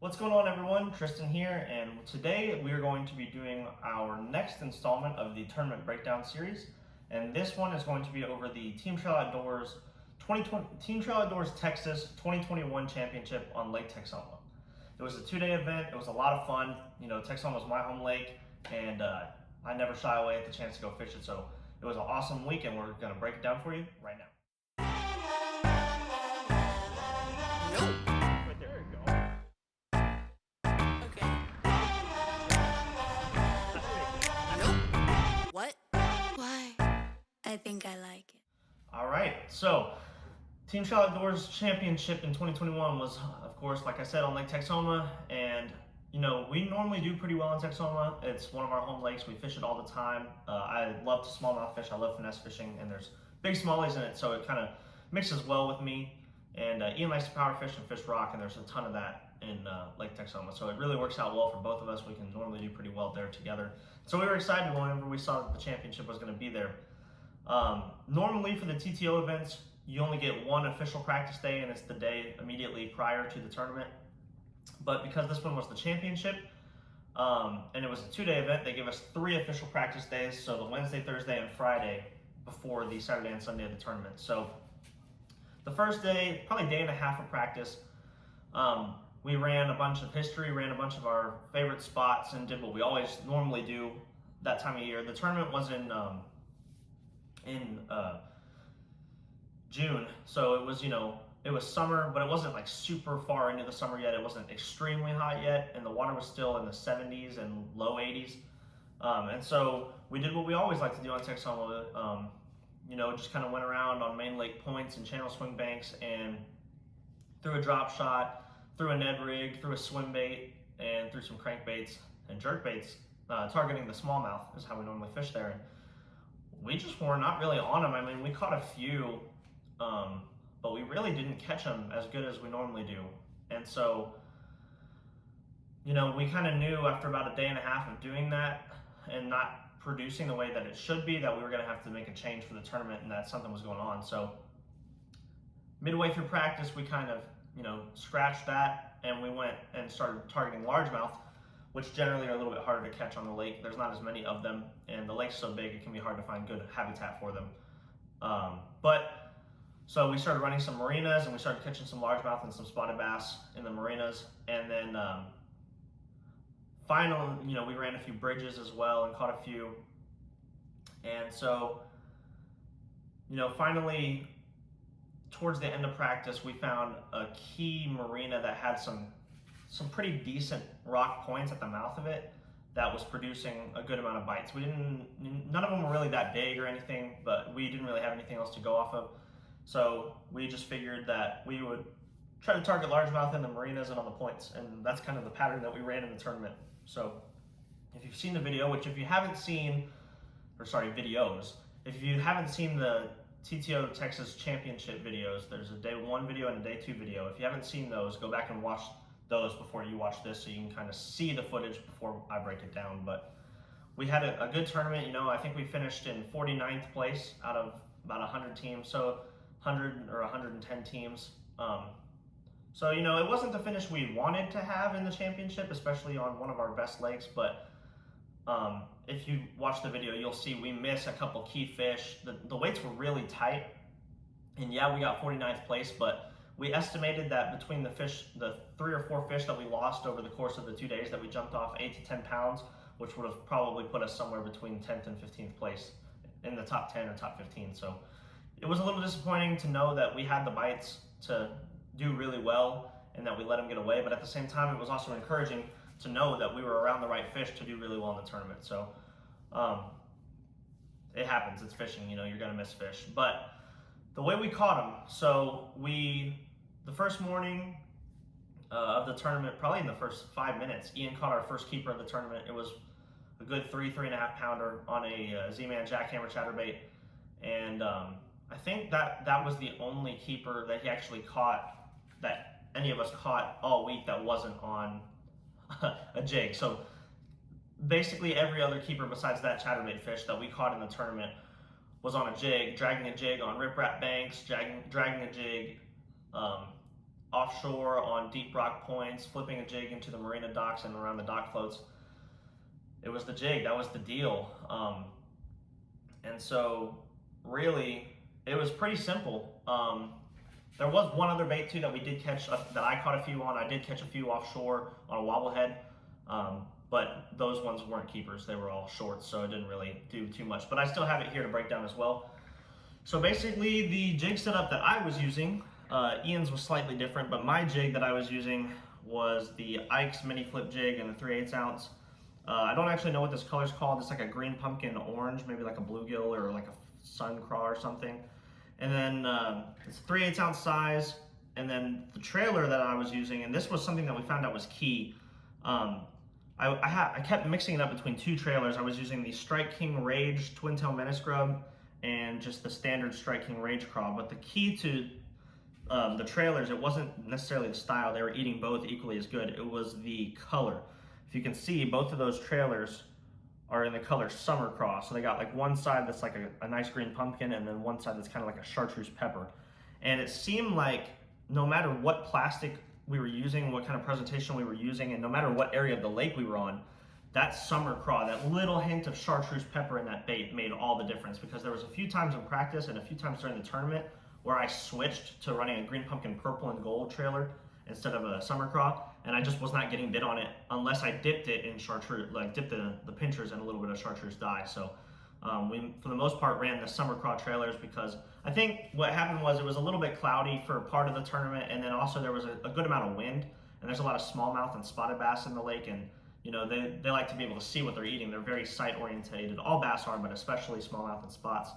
What's going on, everyone? Tristan here, and today we are going to be doing our next installment of the tournament breakdown series. And this one is going to be over the Team Trail Outdoors Texas 2021 Championship on Lake Texoma. It was a 2-day event. It was a lot of fun. You know, Texoma is my home lake, and I never shy away at the chance to go fish it. So it was an awesome week, and we're going to break it down for you right now. Right there you go. What? Why? I think I like it. All right, so Team Trail Outdoors Championship in 2021 was, of course, like I said, on Lake Texoma, and you know, we normally do pretty well in Texoma. It's one of our home lakes. We fish it all the time. I love to smallmouth fish. I love finesse fishing, and there's big smallies in it, so it kind of mixes well with me. And Ian likes to power fish and fish rock, and there's a ton of that in Lake Texoma. So it really works out well for both of us. We can normally do pretty well there together. So we were excited whenever we saw that the championship was going to be there. Normally for the TTO events, you only get one official practice day, and it's the day immediately prior to the tournament. But because this one was the championship, and it was a 2-day event, they gave us 3 official practice days. So the Wednesday, Thursday, and Friday before the Saturday and Sunday of the tournament. So the first day, probably day and a half of practice, we ran a bunch of history, ran a bunch of our favorite spots, and did what we always normally do that time of year. The tournament was in June, so it was, you know, it was summer, but it wasn't like super far into the summer yet. It wasn't extremely hot yet, and the water was still in the 70s and low 80s. And so we did what we always like to do on Texoma. You know, just kind of went around on main lake points and channel swing banks and threw a drop shot, threw a Ned rig, threw a swim bait, and threw some crankbaits and jerk baits, targeting the smallmouth is how we normally fish there. And we just were not really on them. I mean, we caught a few, but we really didn't catch them as good as we normally do. And so, you know, we kind of knew after about a day and a half of doing that and not producing the way that it should be, that we were going to have to make a change for the tournament, and that something was going on. So midway through practice, we kind of, you know, scratched that, and we went and started targeting largemouth, which generally are a little bit harder to catch on the lake. There's not as many of them, and the lake's so big it can be hard to find good habitat for them. So we started running some marinas, and we started catching some largemouth and some spotted bass in the marinas, and then finally, you know, we ran a few bridges as well and caught a few. And so, you know, finally, towards the end of practice, we found a key marina that had some pretty decent rock points at the mouth of it that was producing a good amount of bites. None of them were really that big or anything, but we didn't really have anything else to go off of. So we just figured that we would try to target largemouth in the marinas and on the points, and that's kind of the pattern that we ran in the tournament. So if you've seen the video, which if you haven't seen, videos, if you haven't seen the TTO Texas Championship videos, there's a day 1 video and a day 2 video. If you haven't seen those, go back and watch those before you watch this, so you can kind of see the footage before I break it down. But we had a good tournament. You know, I think we finished in 49th place out of about 100 teams, so 100 or 110 teams. So, you know, it wasn't the finish we wanted to have in the championship, especially on one of our best lakes, but if you watch the video, you'll see we miss a couple key fish. The weights were really tight, and yeah, we got 49th place, but we estimated that between the 3 or 4 fish that we lost over the course of the 2 days, that we jumped off 8 to 10 pounds, which would have probably put us somewhere between 10th and 15th place in the top 10 or top 15. So it was a little disappointing to know that we had the bites to do really well and that we let them get away, but at the same time, it was also encouraging to know that we were around the right fish to do really well in the tournament. So it happens, it's fishing, you know, you're gonna miss fish. But the way we caught them, so the first morning of the tournament, probably in the first 5 minutes, Ian caught our first keeper of the tournament. It was a good 3.5 pounder on a Z-Man jackhammer chatterbait, and I think that was the only keeper that he actually caught, that any of us caught all week, that wasn't on a jig. So basically every other keeper besides that chatterbait fish that we caught in the tournament was on a jig, dragging a jig on riprap banks, dragging a jig offshore on deep rock points, flipping a jig into the marina docks and around the dock floats. It was the jig, that was the deal. And so really, it was pretty simple. There was one other bait too that we did catch, that I caught a few on. I did catch a few offshore on a wobble head, but those ones weren't keepers. They were all shorts, so it didn't really do too much. But I still have it here to break down as well. So basically, the jig setup that I was using, Ian's was slightly different, but my jig that I was using was the Ike's mini flip jig in a 3/8 ounce. I don't actually know what this color's called. It's like a green pumpkin orange, maybe like a bluegill or like a sun craw or something. And then it's 3/8 ounce size. And then the trailer that I was using, and this was something that we found out was key. I kept mixing it up between two trailers. I was using the Strike King Rage twin tail menace grub and just the standard Strike King Rage craw. But the key to the trailers, it wasn't necessarily the style. They were eating both equally as good. It was the color. If you can see, both of those trailers are in the color Summer Craw. So they got like one side that's like a nice green pumpkin, and then one side that's kind of like a chartreuse pepper. And it seemed like no matter what plastic we were using, what kind of presentation we were using, and no matter what area of the lake we were on, that Summer Craw, that little hint of chartreuse pepper in that bait made all the difference, because there was a few times in practice and a few times during the tournament where I switched to running a green pumpkin purple and gold trailer instead of a Summer Craw, and I just was not getting bit on it unless I dipped it in chartreuse, like dipped the pinchers in a little bit of chartreuse dye. So we, for the most part, ran the Summer Craw trailers because I think what happened was it was a little bit cloudy for part of the tournament, and then also there was a good amount of wind, and there's a lot of smallmouth and spotted bass in the lake, and you know they like to be able to see what they're eating. They're very sight orientated. All bass are, but especially smallmouth and spots.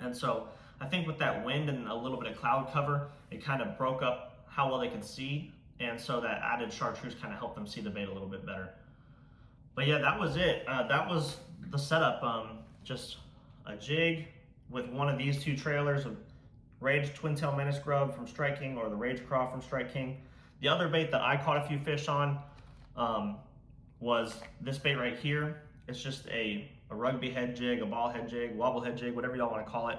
And so I think with that wind and a little bit of cloud cover, it kind of broke up how well they could see, and so that added chartreuse kind of helped them see the bait a little bit better. But yeah, that was it. That was the setup. Just a jig with one of these two trailers, a Rage Twin Tail Menace Grub from Strike King or the Rage Craw from Strike King. The other bait that I caught a few fish on was this bait right here. It's just a rugby head jig, a ball head jig, wobble head jig, whatever y'all want to call it.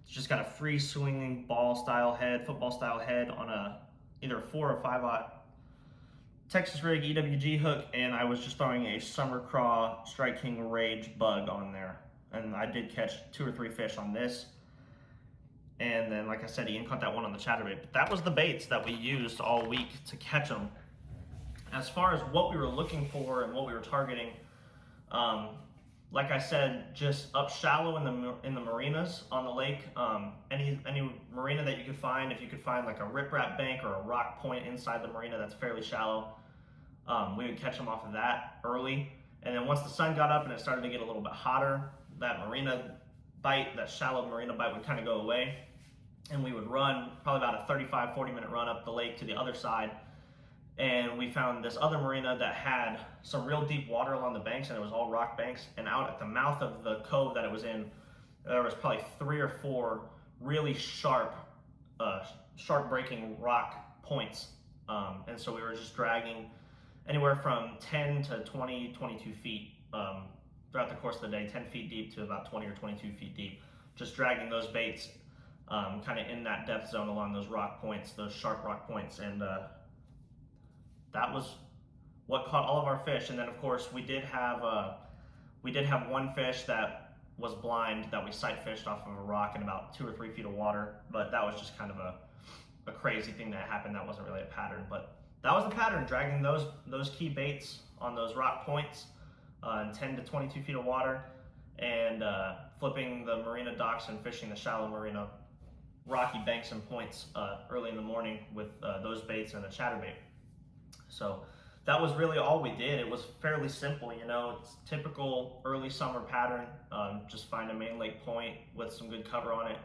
It's just got a free swinging ball style head, football style head on a either a 4 or 5/0 Texas rig EWG hook, and I was just throwing a Summer Craw Strike King Rage bug on there. And I did catch 2 or 3 fish on this. And then, like I said, Ian caught that one on the chatterbait. But that was the baits that we used all week to catch them. As far as what we were looking for and what we were targeting, like I said, just up shallow in the marinas on the lake. Any marina that you could find, if you could find like a riprap bank or a rock point inside the marina that's fairly shallow, we would catch them off of that early. And then once the sun got up and it started to get a little bit hotter, that marina bite, that shallow marina bite would kind of go away. And we would run probably about a 35-40 minute run up the lake to the other side. And we found this other marina that had some real deep water along the banks, and it was all rock banks. And out at the mouth of the cove that it was in, there was probably 3 or 4 really sharp breaking rock points. And so we were just dragging anywhere from 10 to 20, 22 feet throughout the course of the day, 10 feet deep to about 20 or 22 feet deep, just dragging those baits kind of in that depth zone along those rock points, those sharp rock points. And that was what caught all of our fish. And then of course we did have one fish that was blind that we sight fished off of a rock in about 2 or 3 feet of water, but that was just kind of a crazy thing that happened. That wasn't really a pattern, but that was the pattern, dragging those key baits on those rock points in 10 to 22 feet of water, and flipping the marina docks and fishing the shallow marina rocky banks and points early in the morning with those baits and a chatterbait. So that was really all we did. It was fairly simple, you know. It's typical early summer pattern. Just find a main lake point with some good cover on it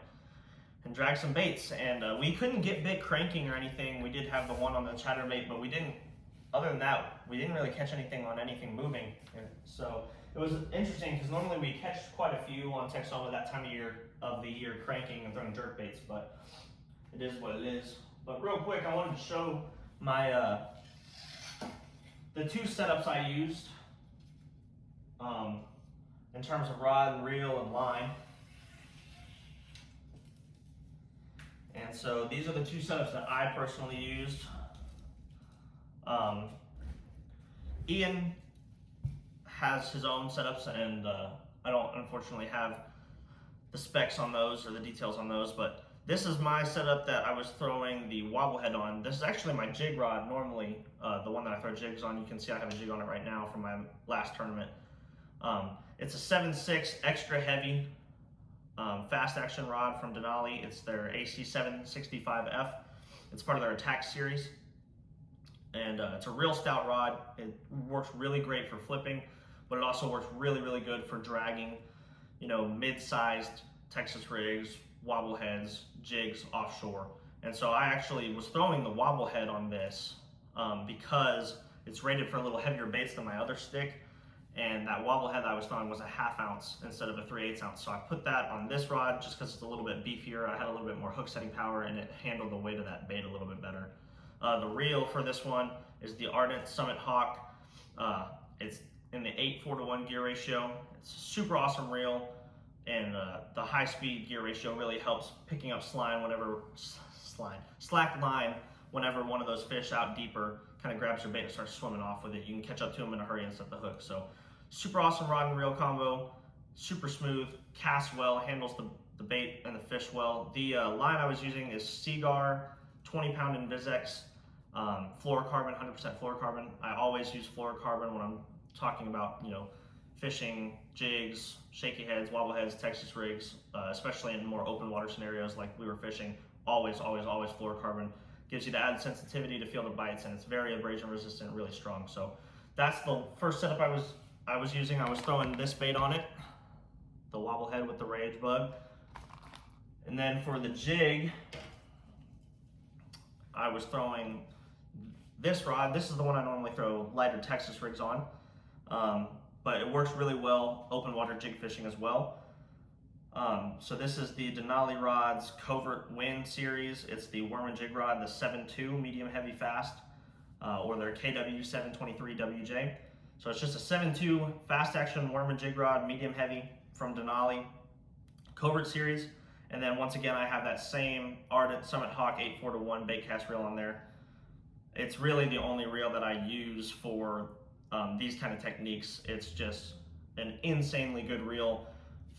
and drag some baits. And we couldn't get big cranking or anything. We did have the one on the chatterbait, but we didn't, other than that, we didn't really catch anything on anything moving. And so it was interesting because normally we catch quite a few on Texoma that time of the year cranking and throwing jerk baits, but it is what it is. But real quick, I wanted to show my the 2 setups I used in terms of rod and reel and line. And And so these are the two setups that I personally used. Ian has his own setups, and I don't unfortunately have the specs on those or the details on those, but this is my setup that I was throwing the wobble head on. This is actually my jig rod normally, the one that I throw jigs on. You can see I have a jig on it right now from my last tournament. It's a 7.6 extra heavy fast action rod from Denali. It's their AC 765F. It's part of their Attack series. And it's a real stout rod. It works really great for flipping, but it also works really, really good for dragging, you know, mid-sized Texas rigs, wobble heads, jigs offshore. And so I actually was throwing the wobble head on this because it's rated for a little heavier baits than my other stick. And that wobble head that I was throwing was a 1/2 ounce instead of a 3/8 ounce. So I put that on this rod just because it's a little bit beefier. I had a little bit more hook setting power and it handled the weight of that bait a little bit better. The reel for this one is the Ardent Summit Hawk. It's in the 8:4:1 gear ratio. It's a super awesome reel, and the high speed gear ratio really helps picking up slack line whenever one of those fish out deeper kind of grabs your bait and starts swimming off with it. You can catch up to them in a hurry and set the hook. So super awesome rod and reel combo, super smooth, casts well, handles the bait and the fish well. The line I was using is Seagar 20-pound Invisex fluorocarbon, 100% fluorocarbon. I always use fluorocarbon when I'm talking about, you know, fishing, jigs, shaky heads, wobble heads, Texas rigs, especially in more open water scenarios like we were fishing. Always, always, always fluorocarbon. Gives you the added sensitivity to feel the bites, and it's very abrasion resistant, really strong. So that's the first setup I was using. I was throwing this bait on it, the wobble head with the rage bug. And then for the jig, I was throwing this rod. This is the one I normally throw lighter Texas rigs on, but it works really well open water jig fishing as well. So this is the Denali Rods Covert Wind series. It's the worm and jig rod, the 7.2 medium heavy fast, or their KW 723 WJ. So it's just a 7.2 fast action worm and jig rod, medium heavy from Denali Covert series. And then once again, I have that same Ardent Summit Hawk 8.4:1 bait cast reel on there. It's really the only reel that I use for these kind of techniques. It's just an insanely good reel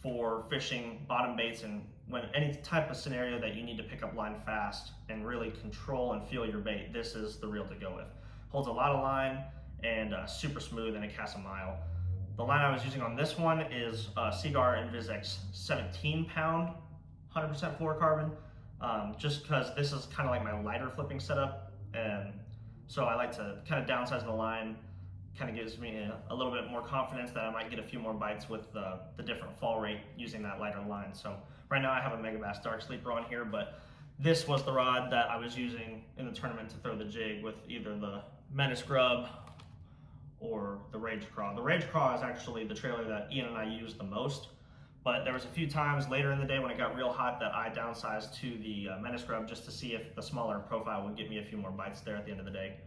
for fishing bottom baits and when any type of scenario that you need to pick up line fast and really control and feel your bait. This is the reel to go with. Holds a lot of line and super smooth, and it casts a mile. The line I was using on this one is Seagar Invisex 17-pound, 100% fluorocarbon, just because this is kind of like my lighter flipping setup, and so I like to kind of downsize the line. Kind of gives me a little bit more confidence that I might get a few more bites with the different fall rate using that lighter line. So right now I have a Megabass Dark Sleeper on here, but this was the rod that I was using in the tournament to throw the jig with, either the Menace Grub or the Rage Craw. The Rage Craw is actually the trailer that Ian and I used the most, but there was a few times later in the day when it got real hot that I downsized to the Menace Grub just to see if the smaller profile would get me a few more bites there at the end of the day.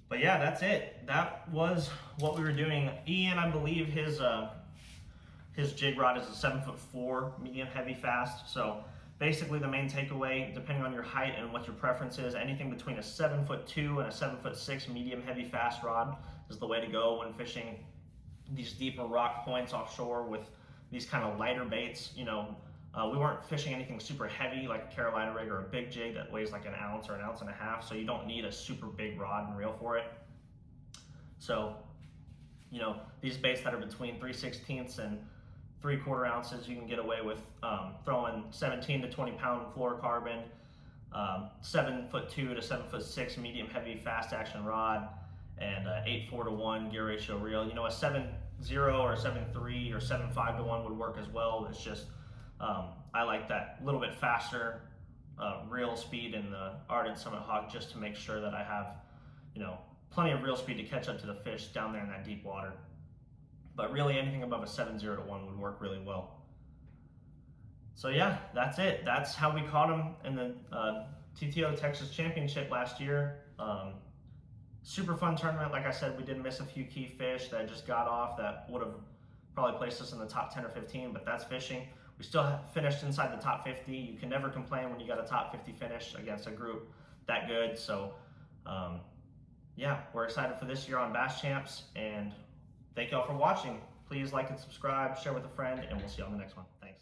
But yeah, that's it. That was what we were doing. Ian, I believe his jig rod is a 7'4" medium heavy fast. So basically the main takeaway, depending on your height and what your preference is, anything between a 7'2" and a 7'6" medium heavy fast rod is the way to go when fishing these deeper rock points offshore with these kind of lighter baits. You know, we weren't fishing anything super heavy like a Carolina rig or a big jig that weighs like an ounce or an ounce and a half, so you don't need a super big rod and reel for it. So, you know, these baits that are between 3/16 and 3/4 ounces, you can get away with throwing 17 to 20 pound fluorocarbon, 7'2" to 7'6" medium heavy fast action rod, and 8:4:1 gear ratio reel. You know, a 7.0 or a 7.3 or 7.5:1 would work as well. It's just I like that little bit faster reel speed in the Ardent Summit Hawk, just to make sure that I have, you know, plenty of reel speed to catch up to the fish down there in that deep water. But really anything above a 7.0:1 would work really well. So yeah, that's it. That's how we caught them in the TTO Texas Championship last year. Super fun tournament. Like I said, we did miss a few key fish that just got off that would have probably placed us in the top 10 or 15, but that's fishing. We still finished inside the top 50. You can never complain when you got a top 50 finish against a group that good. So yeah, we're excited for this year on Bass Champs, and thank you all for watching. Please like and subscribe, share with a friend, and we'll see you on the next one. Thanks.